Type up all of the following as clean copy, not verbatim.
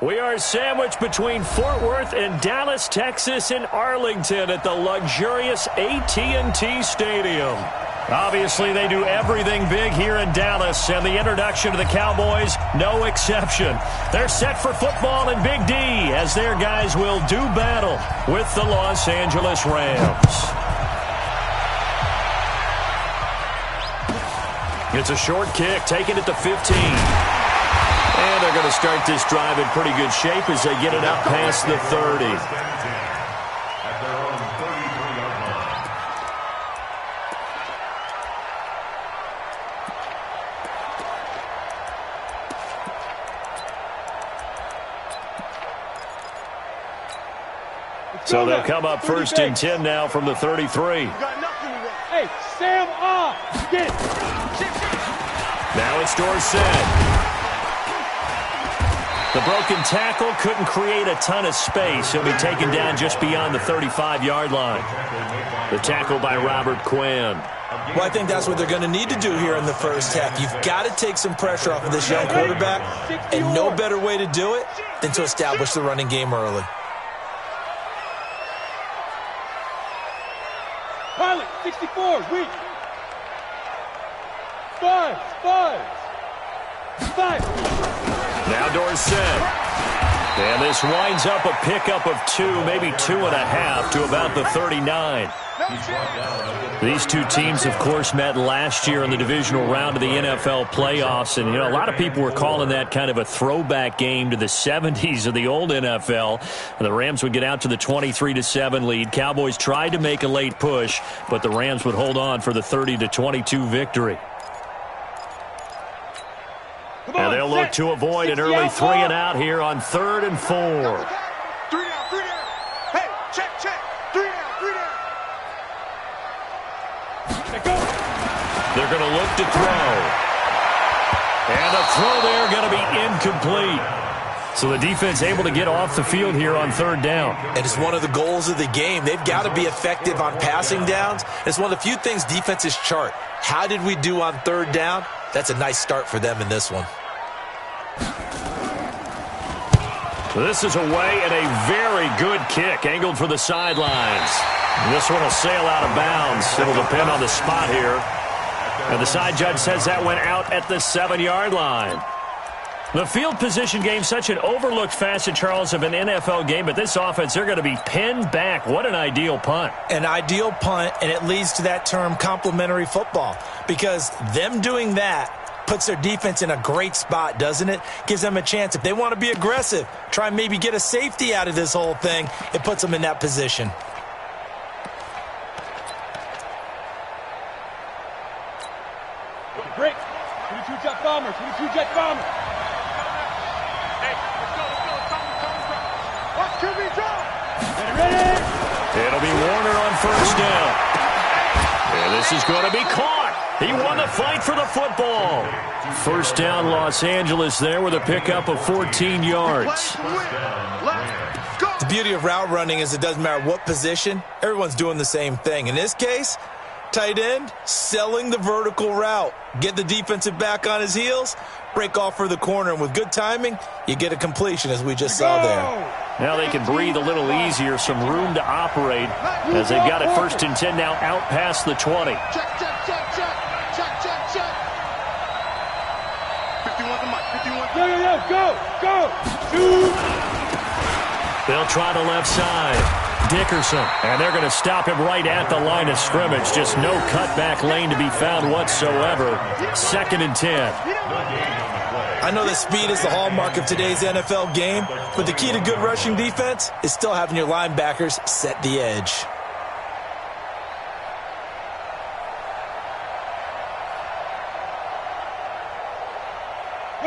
We are sandwiched between Fort Worth and Dallas, Texas, and Arlington at the luxurious AT&T Stadium. Obviously, they do everything big here in Dallas, and the introduction to the Cowboys, no exception. They're set for football in Big D as their guys will do battle with the Los Angeles Rams. It's a short kick, taking it to 15. And they're going to start this drive in pretty good shape as they get it out past the 30. So they'll come up first and 10 now from the 33. Hey, Sam off. Get it. Now it's Dorsett. The broken tackle couldn't create a ton of space. He'll be taken down just beyond the 35-yard line. The tackle by Robert Quinn. Well, I think that's what they're going to need to do here in the first half. You've got to take some pressure off of this young quarterback, and no better way to do it than to establish the running game early. Pilot, 64, weak. Five. Now Dorsett. And this winds up a pickup of 2, maybe 2.5 to about the 39. These two teams, of course, met last year in the divisional round of the NFL playoffs. And, a lot of people were calling that kind of a throwback game to the 70s of the old NFL. And the Rams would get out to the 23-7 lead. Cowboys tried to make a late push, but the Rams would hold on for the 30-22 victory. And they'll look to avoid an early 3-and-out here on 3rd and 4. 3 down. Hey, check. 3 down. They're going to look to throw. And a throw there going to be incomplete. So the defense able to get off the field here on 3rd down. And it's one of the goals of the game. They've got to be effective on passing downs. It's one of the few things defenses chart. How did we do on 3rd down? That's a nice start for them in this one. This is away and a very good kick, angled for the sidelines. This one will sail out of bounds. It'll depend on the spot here. And the side judge says that went out at the 7-yard line. The field position game, such an overlooked facet, Charles, of an NFL game, but this offense, they're going to be pinned back. What an ideal punt. An ideal punt, and it leads to that term complementary football, because them doing that puts their defense in a great spot, doesn't it? Gives them a chance. If they want to be aggressive, try and maybe get a safety out of this whole thing, it puts them in that position. Break. 22 jet bomber. Hey, let's go. Watch QB drop. Ready. It'll be Warner on 1st down. And this is going to be caught. He won the fight for the football. 1st down, Los Angeles there with a pickup of 14 yards. The beauty of route running is it doesn't matter what position. Everyone's doing the same thing. In this case, tight end, selling the vertical route. Get the defensive back on his heels, break off for the corner, and with good timing, you get a completion as we just saw there. Now they can breathe a little easier, some room to operate as they've got it 1st and 10 now out past the 20. Check. 51 to Mike. 51. Go. Shoot. They'll try the left side. Dickerson, and they're going to stop him right at the line of scrimmage. Just no cutback lane to be found whatsoever. 2nd and 10. I know that speed is the hallmark of today's NFL game, but the key to good rushing defense is still having your linebackers set the edge.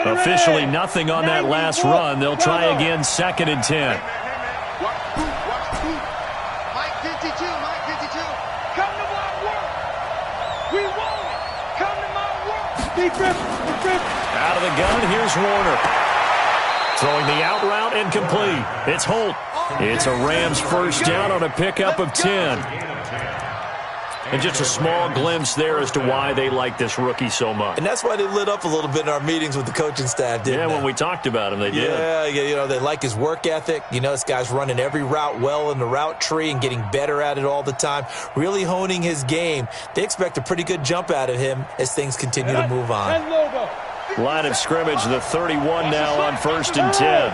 Officially nothing on that last run. They'll try again 2nd and 10. Mike 52. Come to my work. We want it. Come to my work. Deep rip. Out of the gun, here's Warner. Throwing the out route incomplete. It's Holt. It's a Rams 1st down on a pickup of 10. And just a small glimpse there as to why they like this rookie so much. And that's why they lit up a little bit in our meetings with the coaching staff, didn't they? When we talked about him, they did. Yeah, you know, they like his work ethic. You know, this guy's running every route well in the route tree and getting better at it all the time, really honing his game. They expect a pretty good jump out of him as things continue to move on. Line of scrimmage, the 31 now on 1st and 10.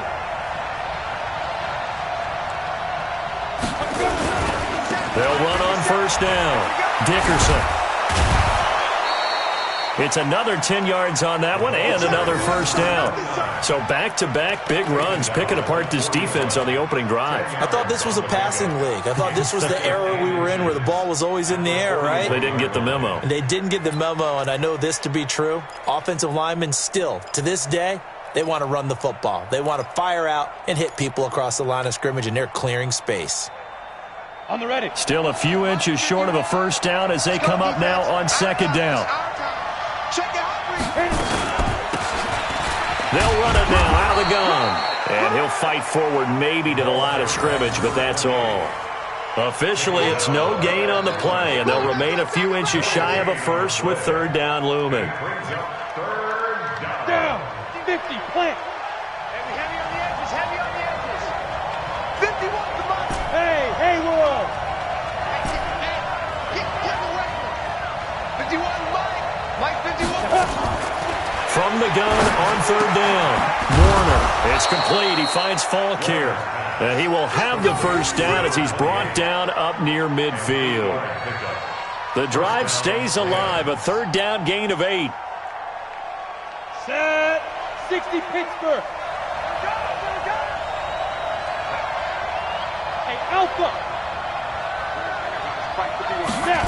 They'll run on 1st down. Dickerson. It's another 10 yards on that one and another 1st down. So back-to-back big runs, picking apart this defense on the opening drive. I thought this was a passing league. I thought this was the era we were in where the ball was always in the air, right? They didn't get the memo. They didn't get the memo, and I know this to be true. Offensive linemen still, to this day, they want to run the football. They want to fire out and hit people across the line of scrimmage, and they're clearing space. On the ready. Still a few inches short of a 1st down as they come up now on 2nd down. They'll run it now out of the gun. And he'll fight forward maybe to the line of scrimmage, but that's all. Officially, it's no gain on the play, and they'll remain a few inches shy of a first with 3rd down looming. Down. 50. Plant. Heavy on the edges. Heavy on the edges. 51 to Mike. Hey, Haywood. Get away. 51 Mike. Mike 51. From the gun on 3rd down. Warner. It's complete. He finds Falk here. And he will have the 1st down as he's brought down up near midfield. The drive stays alive. A 3rd down gain of 8. Set. 60 Pittsburgh. Hey, Alpha. Now.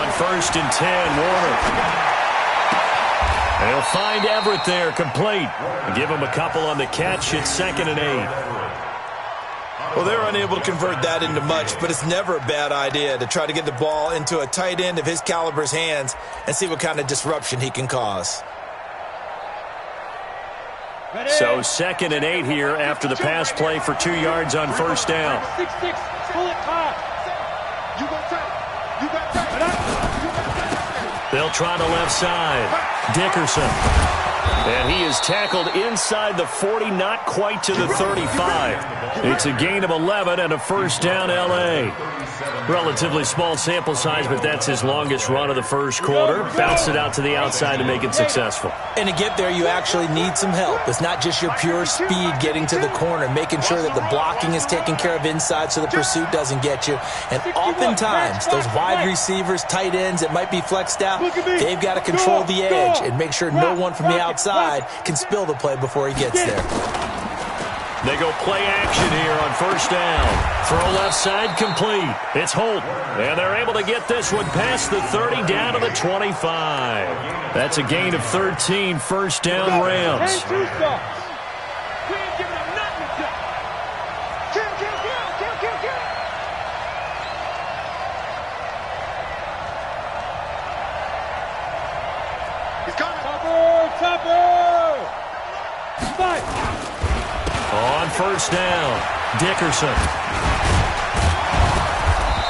On 1st and 10, Warner. They'll find Everett there, complete. Give him a couple on the catch. It's 2nd and 8. Well, they're unable to convert that into much, but it's never a bad idea to try to get the ball into a tight end of his caliber's hands and see what kind of disruption he can cause. Ready. So 2nd and 8 here after the pass play for 2 yards on 1st down. 6-6. Pull it high. You go tight. You got tight. They'll try the left side. Dickerson. And he is tackled inside the 40, not quite to the 35. It's a gain of 11 and a 1st down, L.A. Relatively small sample size, but that's his longest run of the 1st quarter. Bounced it out to the outside to make it successful. And to get there, you actually need some help. It's not just your pure speed getting to the corner, making sure that the blocking is taken care of inside so the pursuit doesn't get you. And oftentimes, those wide receivers, tight ends that might be flexed out, they've got to control the edge and make sure no one from the outside can spill the play before he gets there. They go play action here on 1st down. Throw left side complete. It's Holt. And they're able to get this one past the 30 down to the 25. That's a gain of 13, 1st down Rams. Hey, 2 stops. We ain't giving him nothing to kill. He's coming. Topper. Fight. On 1st down, Dickerson.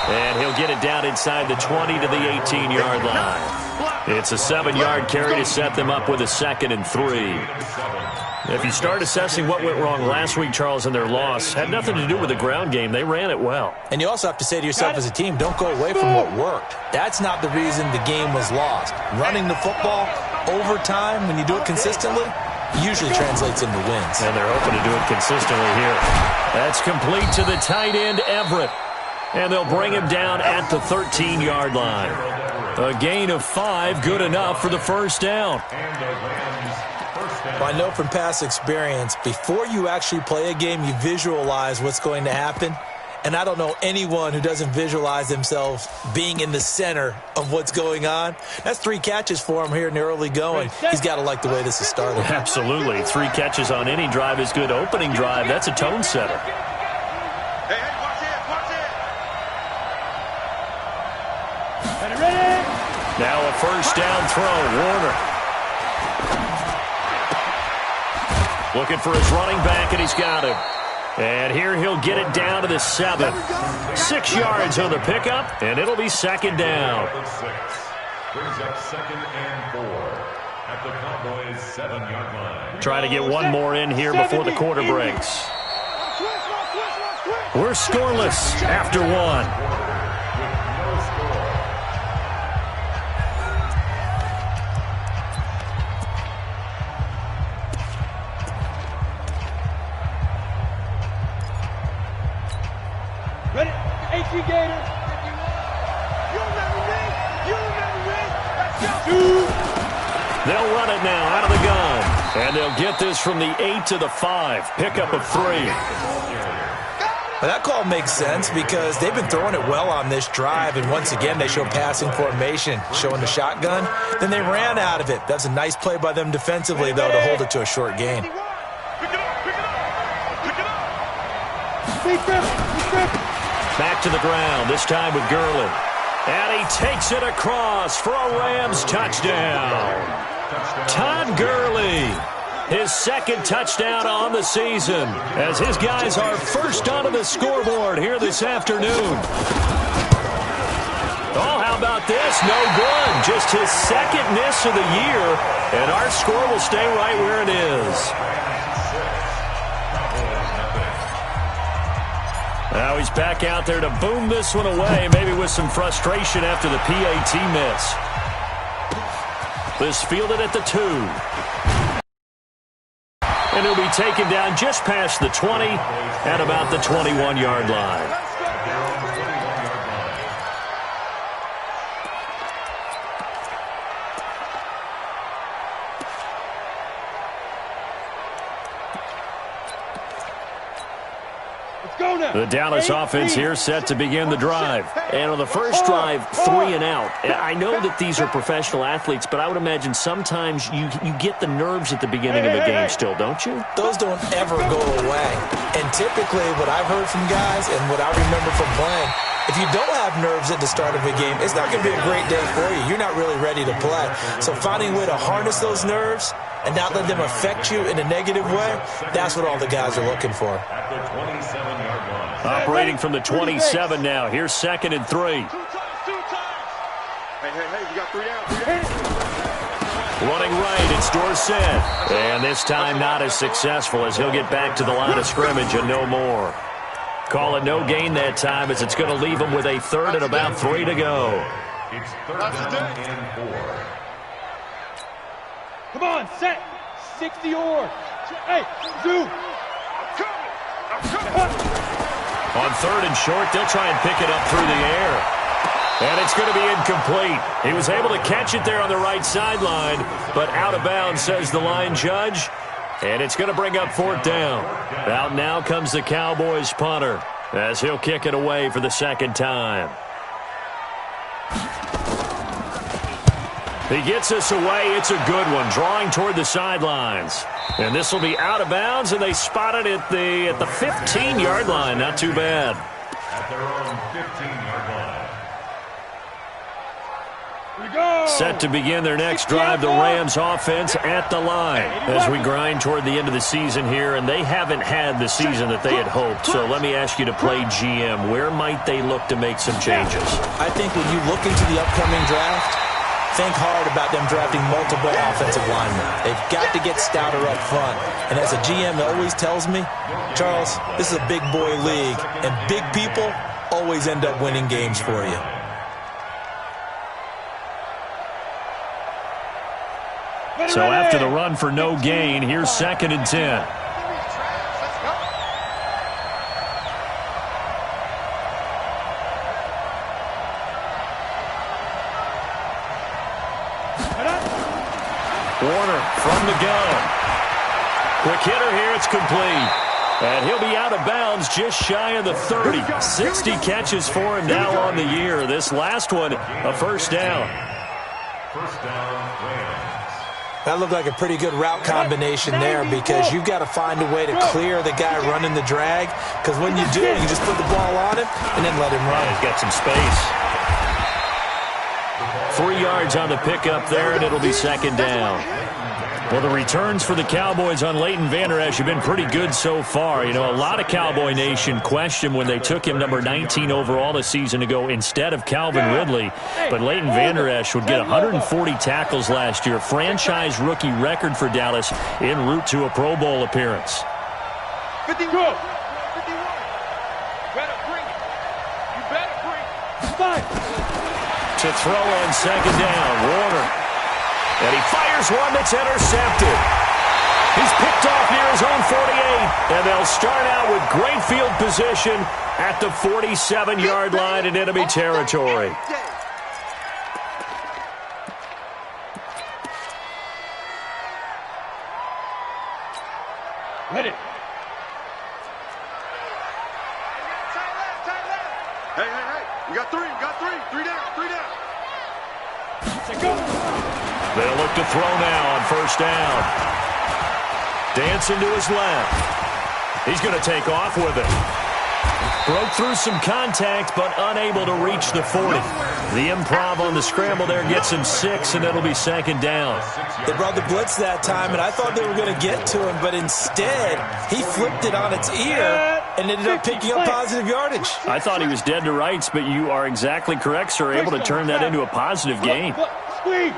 And he'll get it down inside the 20 to the 18-yard line. It's a 7-yard carry to set them up with a 2nd and 3. If you start assessing what went wrong last week, Charles, in their loss, had nothing to do with the ground game. They ran it well. And you also have to say to yourself as a team, don't go away from what worked. That's not the reason the game was lost. Running the football over time, when you do it consistently, usually translates into wins. And they're hoping to do it consistently here. That's complete to the tight end, Everett. And they'll bring him down at the 13-yard line. A gain of 5, good enough for the 1st down. Well, I know from past experience, before you actually play a game, you visualize what's going to happen. And I don't know anyone who doesn't visualize themselves being in the center of what's going on. That's 3 catches for him here in the early going. He's got to like the way this is started. Absolutely. 3 catches on any drive is good. Opening drive, that's a tone setter. Hey, watch it. Ready. Now a 1st down throw, Warner. Looking for his running back, and he's got him. And here he'll get it down to the 7. 6 yards on the pickup, and it'll be second down. Brings up 2nd and 4 at the Cowboys' 7-yard line. Try to get one more in here before the quarter breaks. We're scoreless after one. Ready? HG Gator. You remember me? You remember me? Let's go. They'll run it now out of the gun. And they'll get this from the 8 to the 5. Pickup of 3. Well, that call makes sense because they've been throwing it well on this drive, and once again they show passing formation, showing the shotgun. Then they ran out of it. That's a nice play by them defensively, though, to hold it to a short gain. Pick it up, pick it up, pick it up. Back to the ground, this time with Gurley. And he takes it across for a Rams touchdown. Todd Gurley, his 2nd touchdown on the season, as his guys are first onto the scoreboard here this afternoon. Oh, how about this? No good. Just his 2nd miss of the year, and our score will stay right where it is. Now he's back out there to boom this one away, maybe with some frustration after the PAT miss. This fielded at the 2. And he'll be taken down just past the 20 at about the 21-yard line. The Dallas offense here set to begin the drive. And on the first drive, 3 and out. I know that these are professional athletes, but I would imagine sometimes you get the nerves at the beginning of a game still, don't you? Those don't ever go away. And typically what I've heard from guys and what I remember from playing, if you don't have nerves at the start of a game, it's not going to be a great day for you. You're not really ready to play. So finding a way to harness those nerves and not let them affect you in a negative way, that's what all the guys are looking for. At the 27-yard line. Operating from the 27 now. Here's 2nd and 3. Two times. Hey, you got 3 down. Running right, it's Dorsett. And this time not as successful as he'll get back to the line of scrimmage and no more. Call it no gain that time as it's going to leave him with a 3rd and about 3 to go. It's 3rd down and 4. Come on, set. 60 or. Hey, do. I'm coming. On 3rd and short, they'll try and pick it up through the air. And it's going to be incomplete. He was able to catch it there on the right sideline, but out of bounds, says the line judge. And it's going to bring up 4th down. Out now comes the Cowboys punter as he'll kick it away for the 2nd time. He gets us away. It's a good one, drawing toward the sidelines. And this will be out of bounds, and they spot it at the 15-yard line. Not too bad. At their own 15-yard line. We go. Set to begin their next drive, the Rams offense at the line as we grind toward the end of the season here, and they haven't had the season that they had hoped. So let me ask you to play GM. Where might they look to make some changes? I think when you look into the upcoming draft, think hard about them drafting multiple offensive linemen. They've got to get stouter up front. And as a GM always tells me, Charles, this is a big boy league, and big people always end up winning games for you. So after the run for no gain, here's 2nd and 10. Warner from the gun. Quick hitter here, it's complete. And he'll be out of bounds just shy of the 30. 60 catches for him now on the year. This last one, a 1st down. 1st down, Rams. That looked like a pretty good route combination there because you've got to find a way to clear the guy running the drag, because when you do, you just put the ball on him and then let him run. He's got some space. 3 yards on the pickup there, and it'll be 2nd down. Well, the returns for the Cowboys on Leighton Vander Esch have been pretty good so far. You know, a lot of Cowboy Nation questioned when they took him number 19 overall a season ago instead of Calvin Ridley. But Leighton Vander Esch would get 140 tackles last year, franchise rookie record for Dallas en route to a Pro Bowl appearance. 51. 51. Better bring it. You better bring it. 5. To throw on second down, Warner. And he fires one that's intercepted. He's picked off near his own 48. And they'll start out with great field position at the 47-yard line in enemy territory. Ready. Hey. We got three. Three down. They'll look to throw now on first down. Dancing to his left. He's going to take off with it. Broke through some contact, but unable to reach the 40. The improv on the scramble there gets him 6, and it'll be second down. They brought the blitz that time, and I thought they were going to get to him, but instead, he flipped it on its ear and ended up picking up positive yardage. I thought he was dead to rights, but you are exactly correct, sir. Able to turn that into a positive gain. Squeeze.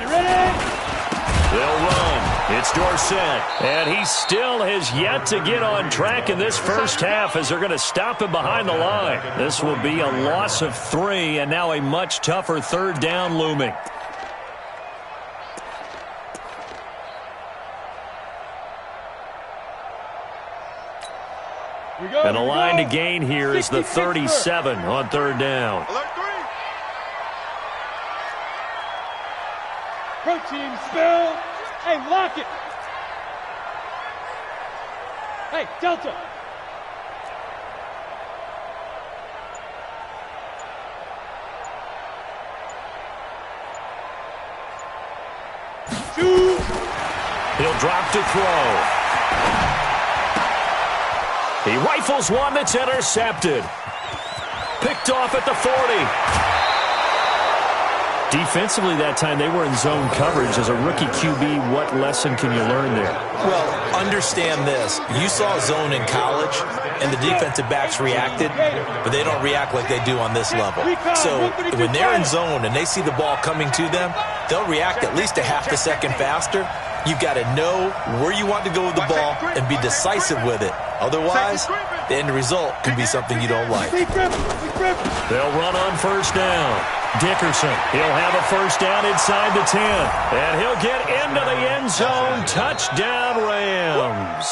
Ready. They'll run. It's Dorsett. And he still has yet to get on track in this first half as they're going to stop him behind the line. This will be a loss of 3, and now a much tougher third down looming. And the line to gain here is the 37 on third down. Protein spill. Hey, lock it. Hey, Delta. Two. He'll drop to throw. He rifles one that's intercepted. Picked off at the 40. Defensively that time, they were in zone coverage. As a rookie QB, what lesson can you learn there? Well, understand this. You saw zone in college, and the defensive backs reacted, but they don't react like they do on this level. So when they're in zone and they see the ball coming to them, they'll react at least a half a second faster. You've got to know where you want to go with the ball and be decisive with it. Otherwise, the end result could be something you don't like. They'll run on first down. Dickerson, he'll have a first down inside the 10. And he'll get into the end zone. Touchdown, Rams.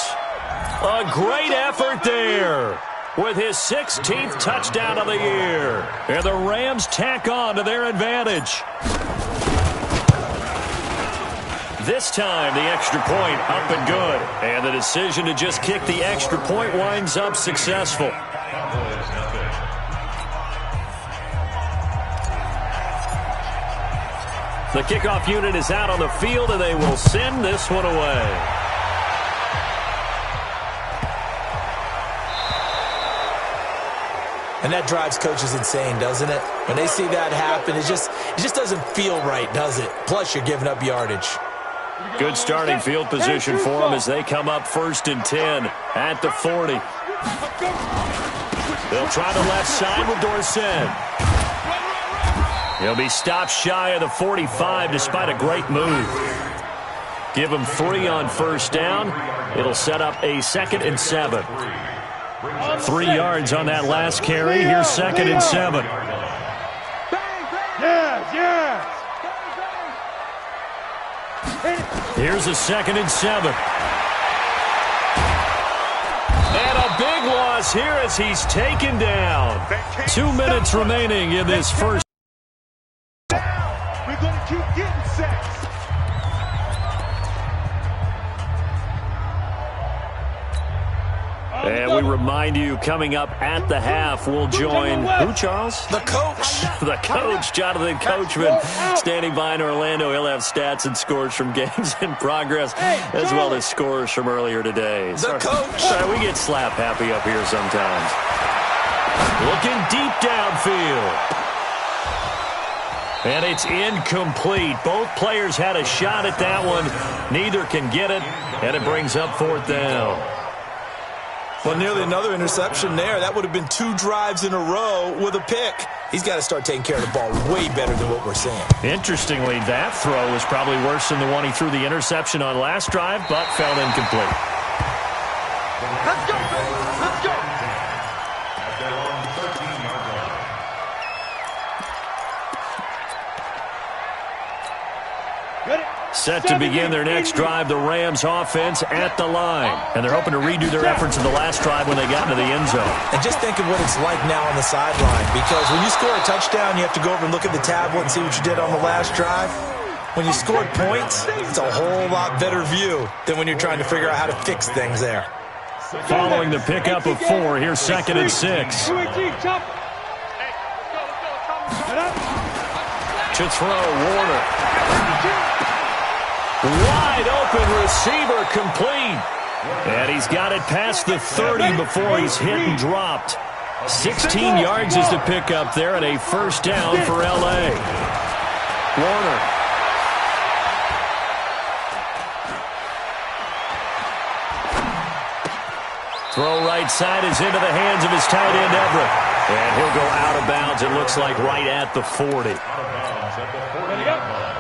A great effort there with his 16th touchdown of the year. And the Rams tack on to their advantage. This time, the extra point up and good. And the decision to just kick the extra point winds up successful. The kickoff unit is out on the field, and they will send this one away. And that drives coaches insane, doesn't it? When they see that happen, it just doesn't feel right, does it? Plus, you're giving up yardage. Good starting field position for them as they come up 1st and 10 at the 40. They'll try the left side with Dorsett. He'll be stopped shy of the 45 despite a great move. Give him 3 on first down. It'll set up a 2nd and 7. 3 yards on that last carry. Here's 2nd and 7. Yes. Here's a 2nd and 7. And a big loss here as he's taken down. 2 minutes remaining in this first. We're going to keep getting sacks. And we remind you, coming up at the half, we'll join who, Charles? The coach. The coach, Jonathan Coachman, standing by in Orlando. He'll have stats and scores from games in progress, as well as scores from earlier today. The coach. Sorry, we get slap happy up here sometimes. Looking deep downfield. And it's incomplete. Both players had a shot at that one. Neither can get it, and it brings up 4th down. Well, nearly another interception there. That would have been 2 drives in a row with a pick. He's got to start taking care of the ball way better than what we're seeing. Interestingly, that throw was probably worse than the one he threw the interception on last drive, but fell incomplete. Let's go, baby. Let's go. At their own 13-yard line. Ready? Set to begin their next drive, the Rams offense at the line. And they're hoping to redo their efforts in the last drive when they got into the end zone. And just think of what it's like now on the sideline, because when you score a touchdown, you have to go over and look at the tablet and see what you did on the last drive. When you scored points, it's a whole lot better view than when you're trying to figure out how to fix things there. Following the pickup of 4, here's 2nd and 6. To throw, Warner. Wide open receiver, complete. And he's got it past the 30 before he's hit and dropped. 16 yards is the pickup there, and a 1st down for L.A. Warner. Throw right side is into the hands of his tight end, Everett. And he'll go out of bounds, it looks like, right at the 40.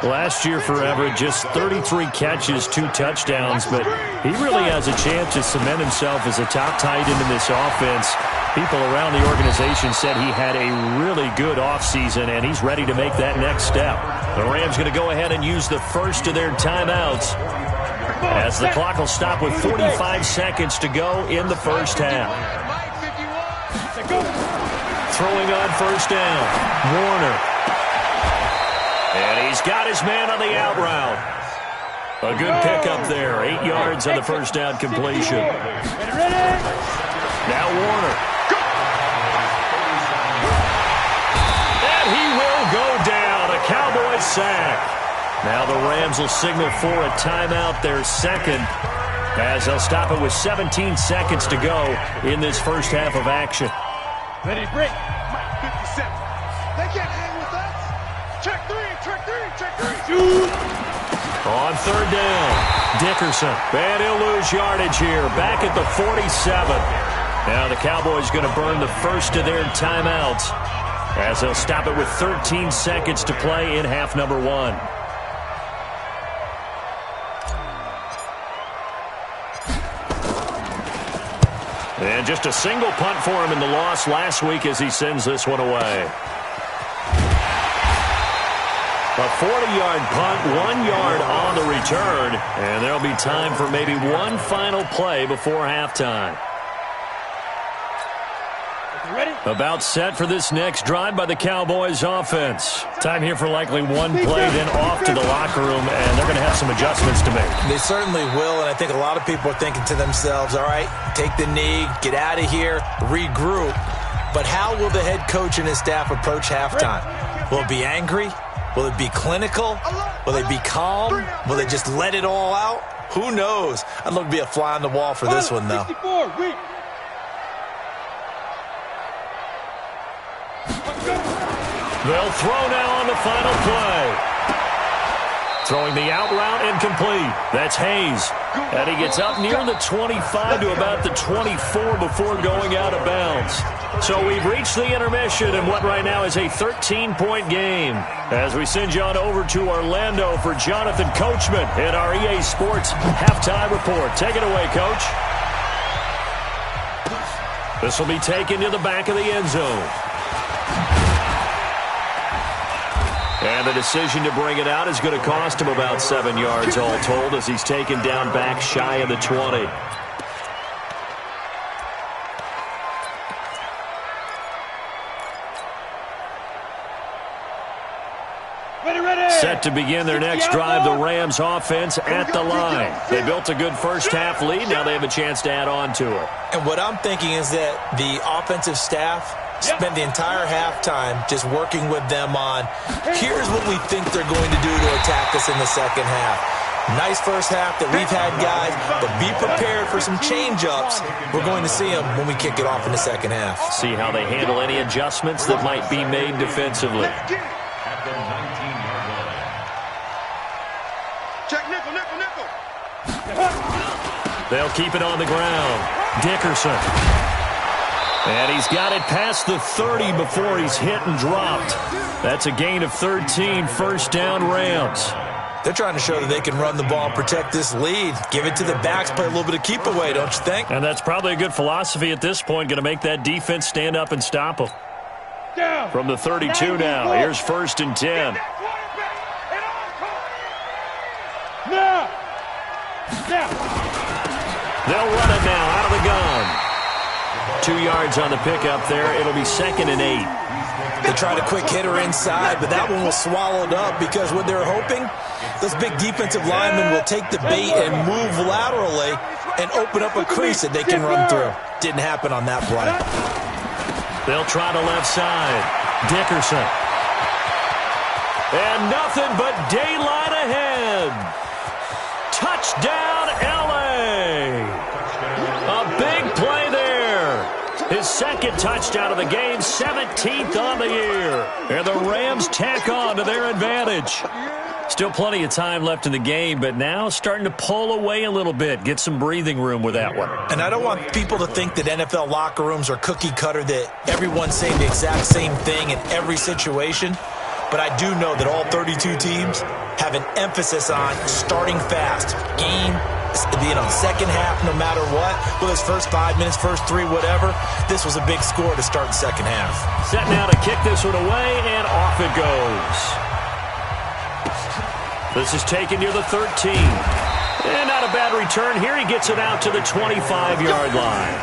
Last year for Everett, just 33 catches, 2 touchdowns, but he really has a chance to cement himself as a top tight end in this offense. People around the organization said he had a really good offseason, and he's ready to make that next step. The Rams going to go ahead and use the first of their timeouts, as the clock will stop with 45 seconds to go in the first half. Throwing on 1st down, Warner. And he's got his man on the out route. A good pickup there. 8 yards on the 1st down completion. Now Warner. And he will go down. A Cowboys sack. Now the Rams will signal for a timeout, their 2nd, as they'll stop it with 17 seconds to go in this first half of action. Ready, break. Mike 57. They can't hang with us. Check 3, check 3, check 3. On 3rd down, Dickerson. And he'll lose yardage here, back at the 47. Now the Cowboys going to burn the first of their timeouts, as they'll stop it with 13 seconds to play in half number 1. And just a single punt for him in the loss last week as he sends this one away. A 40-yard punt, 1 yard on the return, and there'll be time for maybe one final play before halftime. About set for this next drive by the Cowboys offense. Time here for likely one play, then off to the locker room, and they're going to have some adjustments to make. They certainly will, and I think a lot of people are thinking to themselves, all right, take the knee, get out of here, regroup. But how will the head coach and his staff approach halftime? Will it be angry? Will it be clinical? Will they be calm? Will they just let it all out? Who knows? I'd love to be a fly on the wall for this one, though. They'll throw now on the final play. Throwing the out route incomplete. That's Hayes. And he gets up near the 25 to about the 24 before going out of bounds. So we've reached the intermission in what right now is a 13-point game. As we send you on over to Orlando for Jonathan Coachman in our EA Sports Halftime Report. Take it away, Coach. This will be taken to the back of the end zone. And the decision to bring it out is going to cost him about 7 yards all told, as he's taken down back shy of the 20. Set to begin their next drive, the Rams offense at the line. They built a good first half lead. Now they have a chance to add on to it. And what I'm thinking is that the offensive staff spent the entire halftime just working with them on, here's what we think they're going to do to attack us in the second half. Nice first half that we've had, guys, but be prepared for some change-ups. We're going to see them when we kick it off in the second half. See how they handle any adjustments that might be made defensively. At the They'll keep it on the ground. Dickerson. And he's got it past the 30 before he's hit and dropped. That's a gain of 13, first down Rams. They're trying to show that they can run the ball and protect this lead. Give it to the backs, play a little bit of keep away, don't you think? And that's probably a good philosophy at this point. Going to make that defense stand up and stop them. From the 32 now, here's first and 10. They'll run it now out of the gun. 2 yards on the pickup there. It'll be second and 8. They tried a quick hitter inside, but that one was swallowed up because what they're hoping, those big defensive linemen will take the bait and move laterally and open up a crease that they can run through. Didn't happen on that play. They'll try the left side. Dickerson. And nothing but daylight ahead. Touchdown, L.A. A big play there. His second touchdown of the game, 17th on the year. And the Rams tack on to their advantage. Still plenty of time left in the game, but now starting to pull away a little bit. Get some breathing room with that one. And I don't want people to think that NFL locker rooms are cookie cutter, that everyone's saying the exact same thing in every situation. But I do know that all 32 teams have an emphasis on starting fast. Game, second half, no matter what. Whether it's first 5 minutes, first 3, whatever. This was a big score to start the second half. Set now to kick this one away, and off it goes. This is taken near the 13. And not a bad return here. He gets it out to the 25-yard line.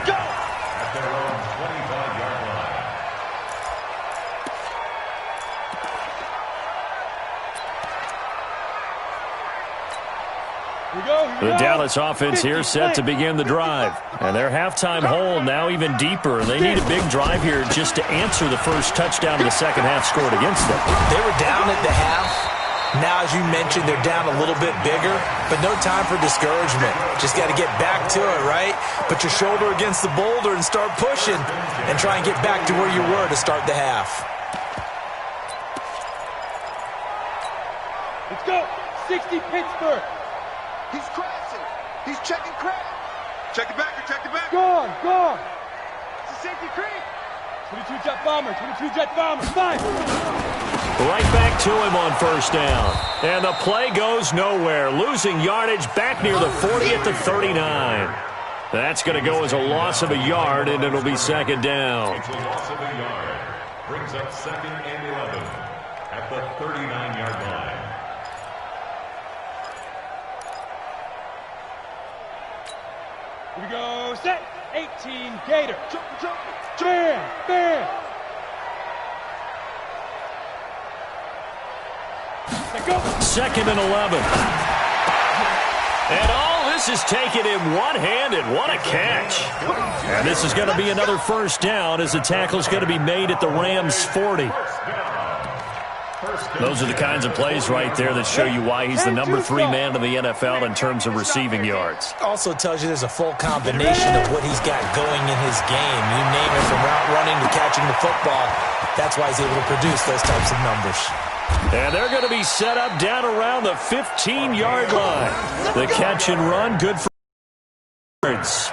The Dallas offense here set to begin the drive. And their halftime hole now even deeper. They need a big drive here just to answer the first touchdown of the second half scored against them. They were down at the half. Now, as you mentioned, they're down a little bit bigger, but no time for discouragement. Just got to get back to it, right? Put your shoulder against the boulder and start pushing and try and get back to where you were to start the half. Let's go. 60 Pittsburgh. He's crashing. He's checking crash. Check it back. Check it back. Gone. It's a safety creep. 22 jet bomber. 22 jet bomber. 5. Right back to him on first down. And the play goes nowhere. Losing yardage back near the 40 at the 39. That's going to go as a loss of a yard, and it'll be second down. It's a loss of a yard. Brings up second and 11 at the 39-yard line. Here we go. Set. 18 Gator. Bam. Second and 11. And all this is taken in one-handed. What a catch. And this is going to be another first down as the tackle's going to be made at the Rams' 40. Those are the kinds of plays right there that show you why he's the number 3 man in the NFL in terms of receiving yards. Also tells you there's a full combination of what he's got going in his game. You name it, from route running to catching the football. That's why he's able to produce those types of numbers. And they're going to be set up down around the 15-yard line. The catch and run, good for yards.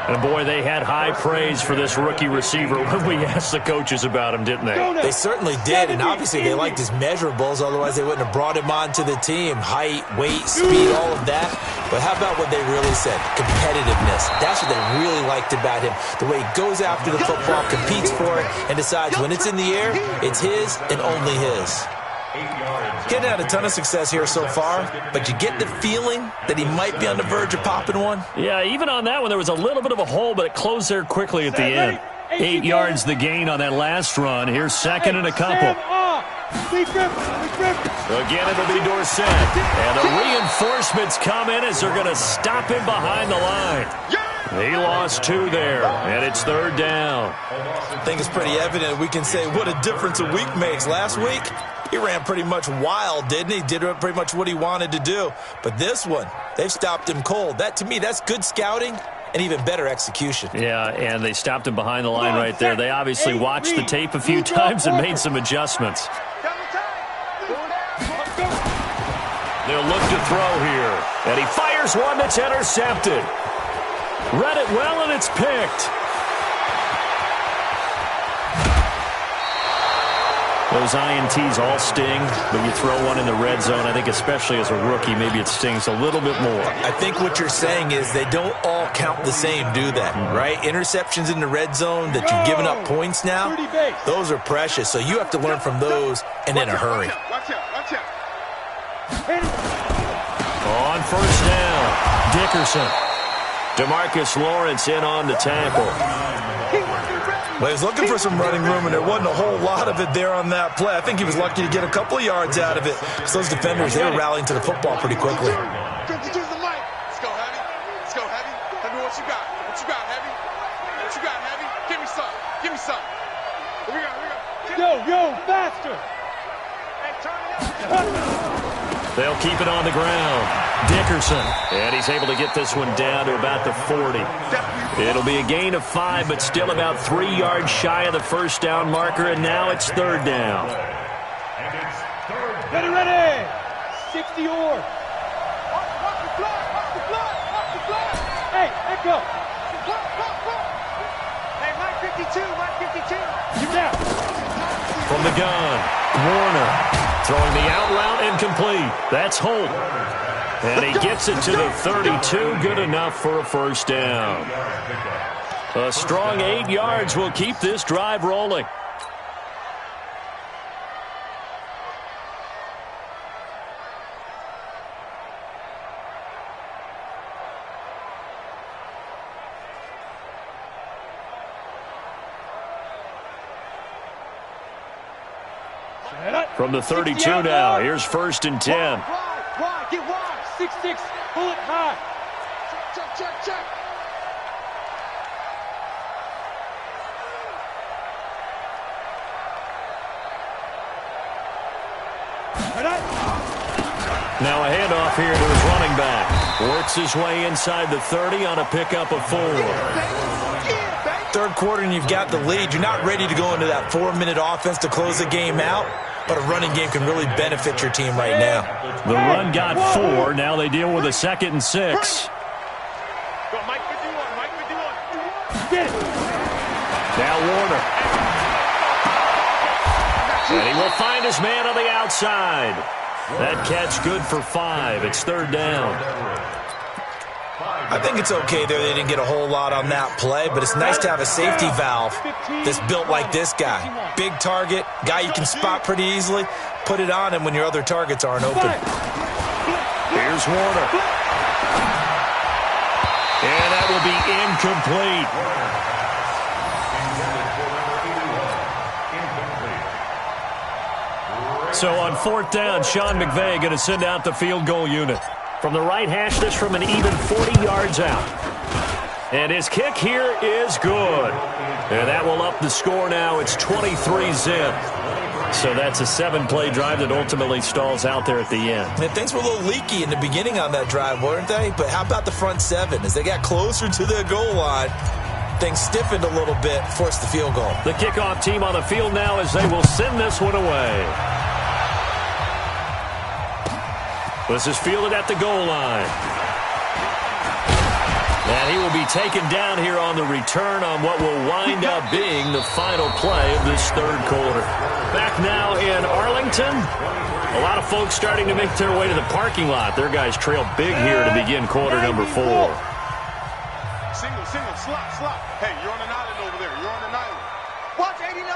And, boy, they had high praise for this rookie receiver when we asked the coaches about him, didn't they? They certainly did, and obviously they liked his measurables. Otherwise, they wouldn't have brought him onto the team. Height, weight, speed, all of that. But how about what they really said? Competitiveness. That's what they really liked about him. The way he goes after the football, competes for it, and decides when it's in the air, it's his and only his. Getting had a ton of success here so far, but you get the feeling that he might be on the verge of popping one. Yeah, even on that one, there was a little bit of a hole, but it closed there quickly at the end. 8 yards the gain on that last run. Here's second and a couple. Again, it'll be Dorsett. And the reinforcements come in as they're going to stop him behind the line. He lost 2 there, and it's third down. I think it's pretty evident we can say what a difference a week makes. Last week, he ran pretty much wild, didn't he? Did pretty much what he wanted to do. But this one, they've stopped him cold. That, to me, that's good scouting and even better execution. Yeah, and they stopped him behind the line right there. They obviously watched the tape a few times and made some adjustments. They'll look to throw here. And he fires one that's intercepted. Read it well, and it's picked. Those INTs all sting, but you throw one in the red zone, I think especially as a rookie, maybe it stings a little bit more. I think what you're saying is they don't all count the same, do they? Right? Interceptions in the red zone that you've given up points now, those are precious. So you have to learn from those and in a hurry. Watch out. On first down, Dickerson. DeMarcus Lawrence in on the tackle. Well, he was looking for some running room, and there wasn't a whole lot of it there on that play. I think he was lucky to get a couple of yards out of it. So those defenders, they were rallying to the football pretty quickly. 52's the mic. Let's go, Heavy. Tell me what you got. Heavy? What you got, Heavy? Give me some. Here we go. Yo, faster. Hey, turn it up. They'll keep it on the ground. Dickerson. And he's able to get this one down to about the 40. It'll be a gain of 5, but still about 3 yards shy of the first down marker, and now it's third down. Ready. 60 or. Watch the blood. Hey, echo. Hey, Mike 52. You down. From the gun, Warner. Throwing the out route incomplete. That's Holt. And he gets it to the 32. Good enough for a first down. A strong 8 yards will keep this drive rolling. From the 32 now, here's first and 10. Wide, get wide. 6-6, pull it high. Check. Now a handoff here to his running back. Works his way inside the 30 on a pickup of 4. Third quarter and you've got the lead. You're not ready to go into that 4-minute offense to close the game out, but a running game can really benefit your team right now. The run got 4. Now they deal with a 2nd and 6. Go, Mike 51. Get it. Now Warner. And he will find his man on the outside. That catch good for 5. It's third down. I think it's okay there. They didn't get a whole lot on that play, but it's nice to have a safety valve that's built like this guy. Big target, guy you can spot pretty easily. Put it on him when your other targets aren't open. Here's Warner. And that will be incomplete. So on fourth down, Sean McVay going to send out the field goal unit. From the right hash, this from an even 40 yards out. And his kick here is good. And that will up the score now. It's 23-zip. So that's a 7-play drive that ultimately stalls out there at the end. And things were a little leaky in the beginning on that drive, weren't they? But how about the front 7? As they got closer to the goal line, things stiffened a little bit, forced the field goal. The kickoff team on the field now as they will send this one away. This is fielded at the goal line. And he will be taken down here on the return on what will wind up being the final play of this third quarter. Back now in Arlington. A lot of folks starting to make their way to the parking lot. Their guys trail big here to begin quarter number 4. Single, slot. Hey, you're on an island over there. You're on an island. Watch 89.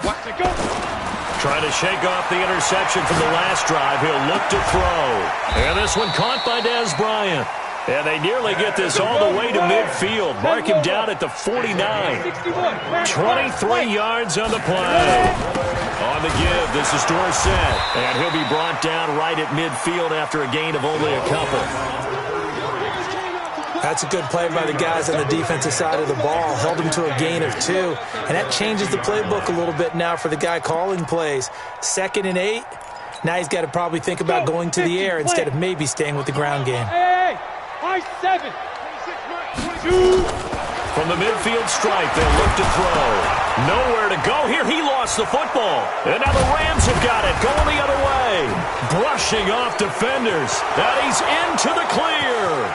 Watch it go. Trying to shake off the interception from the last drive. He'll look to throw. And this one caught by Dez Bryant. And they nearly get this all the way to midfield. Mark him down at the 49. 23 yards on the play. On the give, this is Dorsett. And he'll be brought down right at midfield after a gain of only a couple. That's a good play by the guys on the defensive side of the ball. Held him to a gain of 2. And that changes the playbook a little bit now for the guy calling plays. 2nd and 8. Now he's got to probably think about going to the air instead of maybe staying with the ground game. Hey, I 7. From From the midfield stripe, they'll look to throw. Nowhere to go here. He lost the football. And now the Rams have got it, going the other way. Brushing off defenders. And he's into the clear.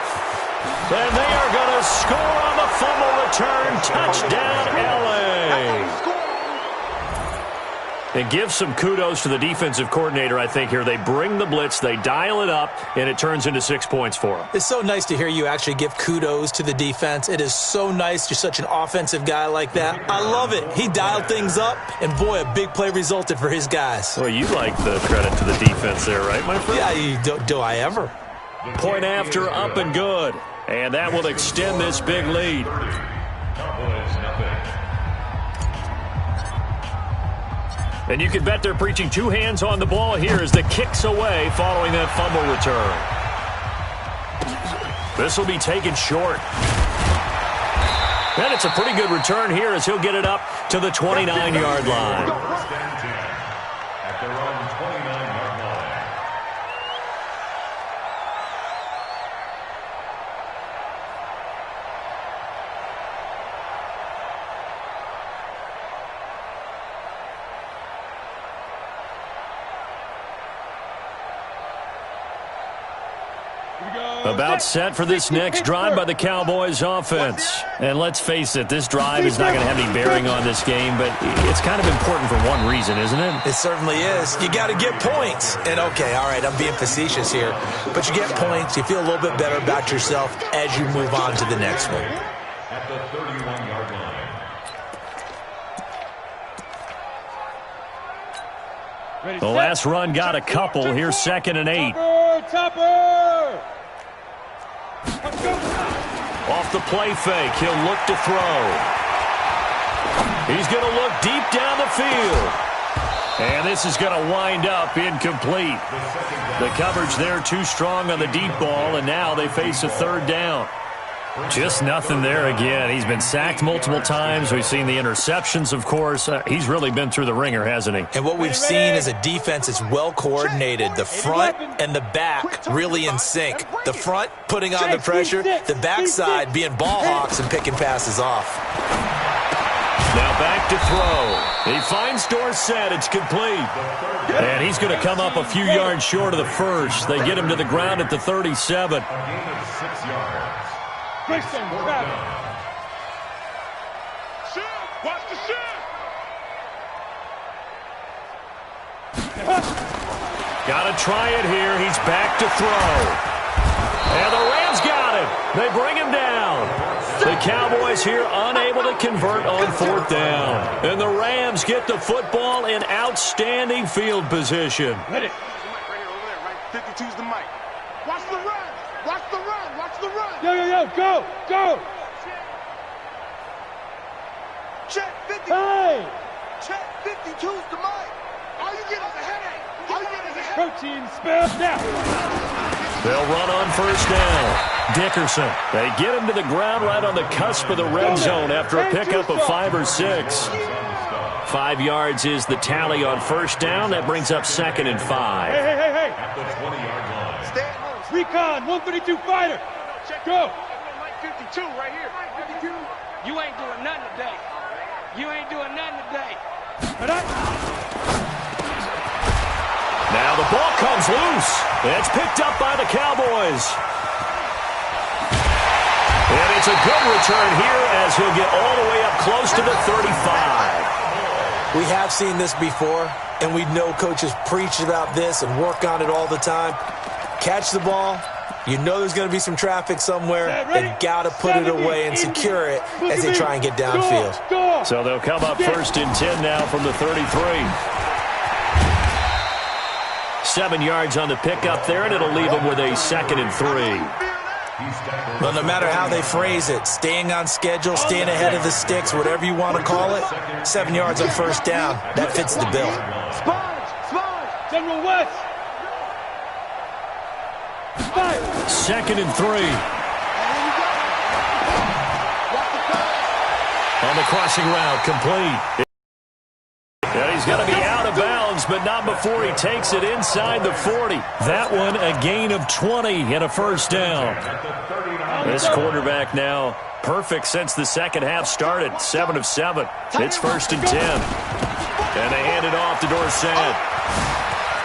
And they are going to score on the fumble return. Touchdown, L.A. And give some kudos to the defensive coordinator, I think, here. They bring the blitz, they dial it up, and it turns into 6 points for them. It's so nice to hear you actually give kudos to the defense. It is so nice. You're such an offensive guy like that. I love it. He dialed things up, and boy, a big play resulted for his guys. Well, you like the credit to the defense there, right, my friend? Yeah, do I ever? Point after, up and good. And that will extend this big lead. And you can bet they're preaching two hands on the ball here as the kick's away following that fumble return. This will be taken short. And it's a pretty good return here as he'll get it up to the 29-yard line. At their own 29-yard line. About set for this next drive by the Cowboys offense. And let's face it, this drive is not going to have any bearing on this game, but it's kind of important for one reason, isn't it? It certainly is. You got to get points. And, okay, all right, I'm being facetious here. But you get points, you feel a little bit better about yourself as you move on to the next one. At the 31-yard line. The last run got a couple. Here's 2nd and 8. Topper! Off the play fake, he'll look to throw. He's going to look deep down the field. And this is going to wind up incomplete. The coverage there too strong on the deep ball, and now they face a 3rd down. Just nothing there again. He's been sacked multiple times. We've seen the interceptions, of course. He's really been through the ringer, hasn't he? And what we've seen is a defense that's well coordinated. The front and the back really in sync. The front putting on the pressure, the backside being ball hawks and picking passes off. Now back to throw. He finds Dorsett. It's complete. And he's going to come up a few yards short of the first. They get him to the ground at the 37. A gain of 6 yards. Watch the shot! Got to try it here. He's back to throw. And the Rams got him. They bring him down. The Cowboys here unable to convert on 4th down. And the Rams get the football in outstanding field position. Let it. Right here, over there, right? 52's the mic. Watch the run! Watch the run! Watch the run! Yo, go! Check 50. Hey! Check 52's the mic. All you get is a headache. All you get is a headache. Protein spell now. They'll run on 1st down. Dickerson. They get him to the ground right on the cusp of the red zone after a pickup of 5 or 6. 5 yards is the tally on 1st down. That brings up 2nd and 5. Hey. At the 20-yard line. Stay at home. Recon, 132 fighter. Go. Mike 52 right here. 52. You ain't doing nothing today. You ain't doing nothing today. Now the ball comes loose. It's picked up by the Cowboys. And it's a good return here as he'll get all the way up close to the 35. We have seen this before, and we know coaches preach about this and work on it all the time. Catch the ball. You know there's going to be some traffic somewhere, and got to put it away and secure it as they try and get downfield. So they'll come up 1st and 10 now from the 33. 7 yards on the pickup there, and it'll leave them with a 2nd and 3. Well, no matter how they phrase it, staying on schedule, staying ahead of the sticks, whatever you want to call it, 7 yards on 1st down, that fits the bill. Sponge! General West! 2nd and 3. On the crossing route, complete. And he's going to be out of bounds but not before he takes it inside the 40. That one a gain of 20 and a first down. This quarterback now perfect since the second half started. 7 of 7. It's 1st and 10. And they hand it off to Dorsett.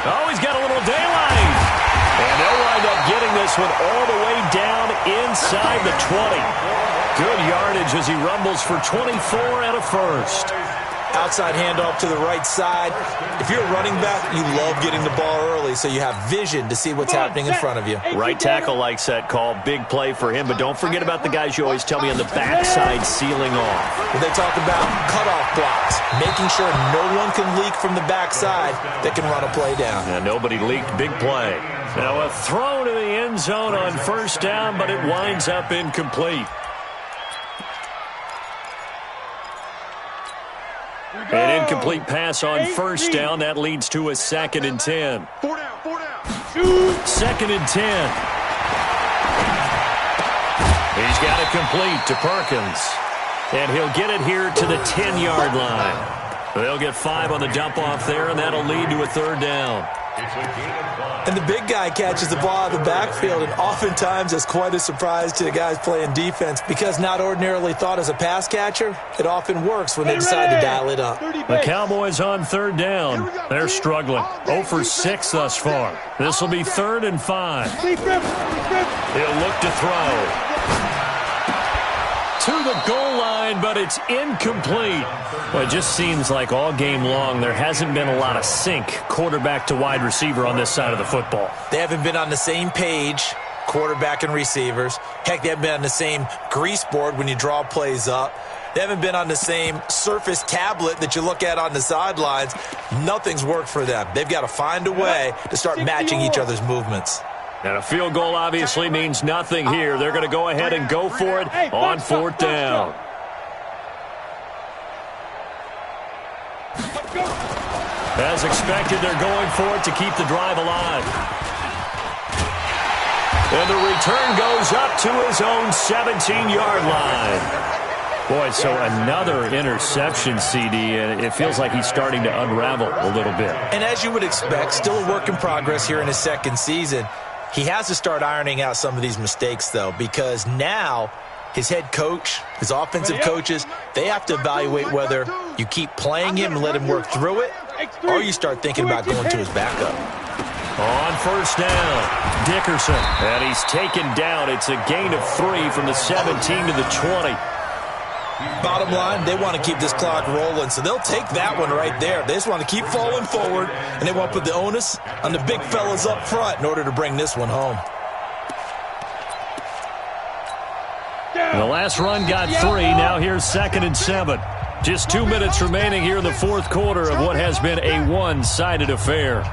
Oh, he's got a little daylight. And they'll wind up getting this one all the way down inside the 20. Good yardage as he rumbles for 24 and a first. Outside handoff to the right side. If you're a running back, you love getting the ball early so you have vision to see what's happening in front of you. Right tackle likes that call. Big play for him, but don't forget about the guys you always tell me on the backside sealing off. When they talk about cutoff blocks, making sure no one can leak from the backside that can run a play down. And nobody leaked. Big play. Now a throw to the end zone on first down, but it winds up incomplete. An incomplete pass on first down. That leads to a 2nd and 10. 4 down, 4 down. 2nd and 10. He's got it complete to Perkins. And he'll get it here to the 10-yard line. They'll get 5 on the dump-off there, and that'll lead to a 3rd down. And the big guy catches the ball out of the backfield, and oftentimes it's quite a surprise to the guys playing defense because not ordinarily thought as a pass catcher, it often works when they decide to dial it up. The Cowboys on 3rd down. They're struggling. 0 for 6 thus far. This will be 3rd and 5. He'll look to throw. To the goal line, but it's incomplete. Well, it just seems like all game long there hasn't been a lot of sync quarterback to wide receiver on this side of the football. They haven't been on the same page, quarterback and receivers. Heck, they haven't been on the same grease board when you draw plays up. They haven't been on the same Surface tablet that you look at on the sidelines. Nothing's worked for them. They've got to find a way to start matching each other's movements. And a field goal obviously means nothing here. They're going to go ahead and go for it on 4th down. As expected, they're going for it to keep the drive alive. And the return goes up to his own 17-yard line. Boy, so another interception, CD, and it feels like he's starting to unravel a little bit. And as you would expect, still a work in progress here in his 2nd season. He has to start ironing out some of these mistakes, though, because now his head coach, his offensive coaches, they have to evaluate whether you keep playing him and let him work through it, or you start thinking about going to his backup. On 1st down, Dickerson, and he's taken down. It's a gain of 3 from the 17 to the 20. Bottom line, they want to keep this clock rolling, so they'll take that one right there. They just want to keep falling forward, and they want to put the onus on the big fellas up front in order to bring this one home. The last run got 3. Now here's 2nd and 7. Just 2 minutes remaining here in the 4th quarter of what has been a one-sided affair.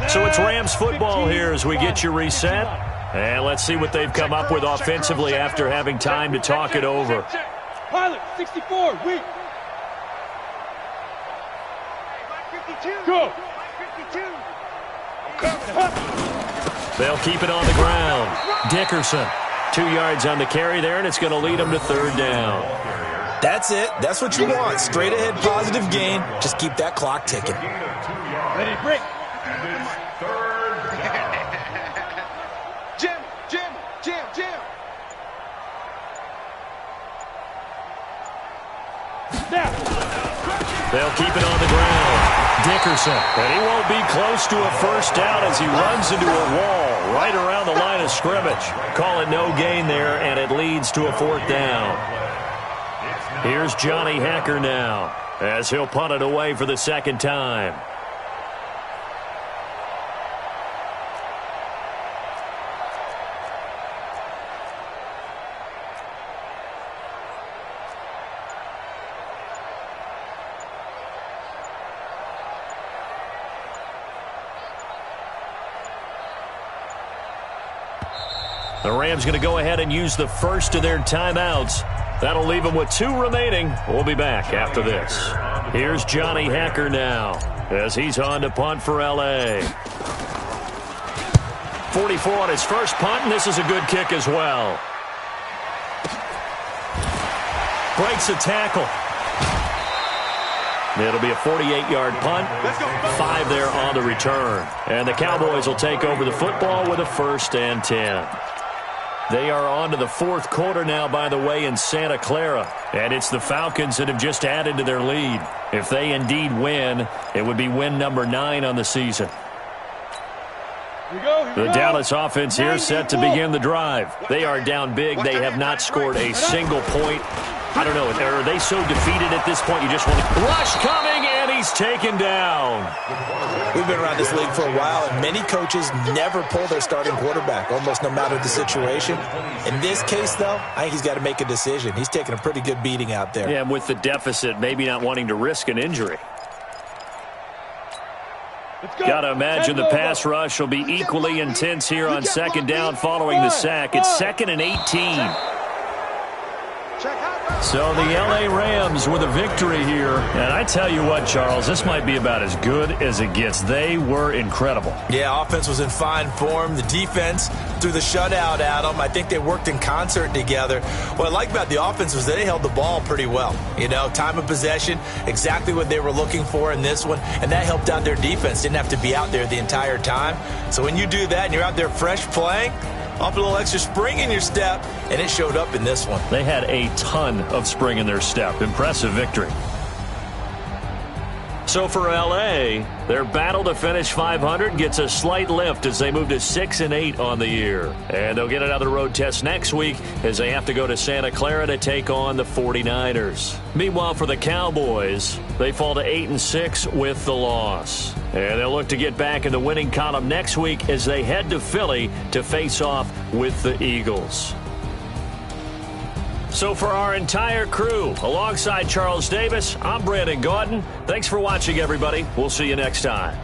So it's Rams football here as we get you reset. And let's see what they've come up with offensively after having time to talk it over. Pilot, 64, weak. Go. 52. They'll keep it on the ground. Dickerson, 2 yards on the carry there, and it's going to lead them to 3rd down. That's it. That's what you want. Straight ahead, positive gain. Just keep that clock ticking. Ready, break. Jim. They'll keep it on the ground. Dickerson, and he won't be close to a 1st down as he runs into a wall right around the line of scrimmage. Call it no gain there, and it leads to a 4th down. Here's Johnny Hacker now as he'll punt it away for the 2nd time. The Rams going to go ahead and use the first of their timeouts. That'll leave them with 2 remaining. We'll be back after this. Here's Johnny Hacker now as he's on to punt for L.A. 44 on his first punt, and this is a good kick as well. breaks a tackle. It'll be a 48-yard punt. 5 there on the return. And the Cowboys will take over the football with a 1st and 10. They are on to the 4th quarter now, by the way, in Santa Clara. And it's the Falcons that have just added to their lead. If they indeed win, it would be win number 9 on the season. The Dallas offense here set to begin the drive. They are down big. They have not scored a single point. I don't know. Are they so defeated at this point you just want to... Rush coming, and he's taken down. We've been around this league for a while, and many coaches never pull their starting quarterback, almost no matter the situation. In this case, though, I think he's got to make a decision. He's taking a pretty good beating out there. Yeah, and with the deficit, maybe not wanting to risk an injury. Got to imagine the pass rush will be equally intense here on 2nd down following the sack. It's 2nd and 18. So the L.A. Rams with a victory here. And I tell you what, Charles, this might be about as good as it gets. They were incredible. Yeah, offense was in fine form. The defense threw the shutout at them. I think they worked in concert together. What I like about the offense was they held the ball pretty well. You know, time of possession, exactly what they were looking for in this one. And that helped out their defense. Didn't have to be out there the entire time. So when you do that and you're out there fresh playing, off a little extra spring in your step, and it showed up in this one. They had a ton of spring in their step. Impressive victory. So for L.A., their battle to finish 500 gets a slight lift as they move to 6 and 8 on the year. And they'll get another road test next week as they have to go to Santa Clara to take on the 49ers. Meanwhile, for the Cowboys, they fall to 8 and 6 with the loss. And they'll look to get back in the winning column next week as they head to Philly to face off with the Eagles. So for our entire crew, alongside Charles Davis, I'm Brandon Gaudin. Thanks for watching, everybody. We'll see you next time.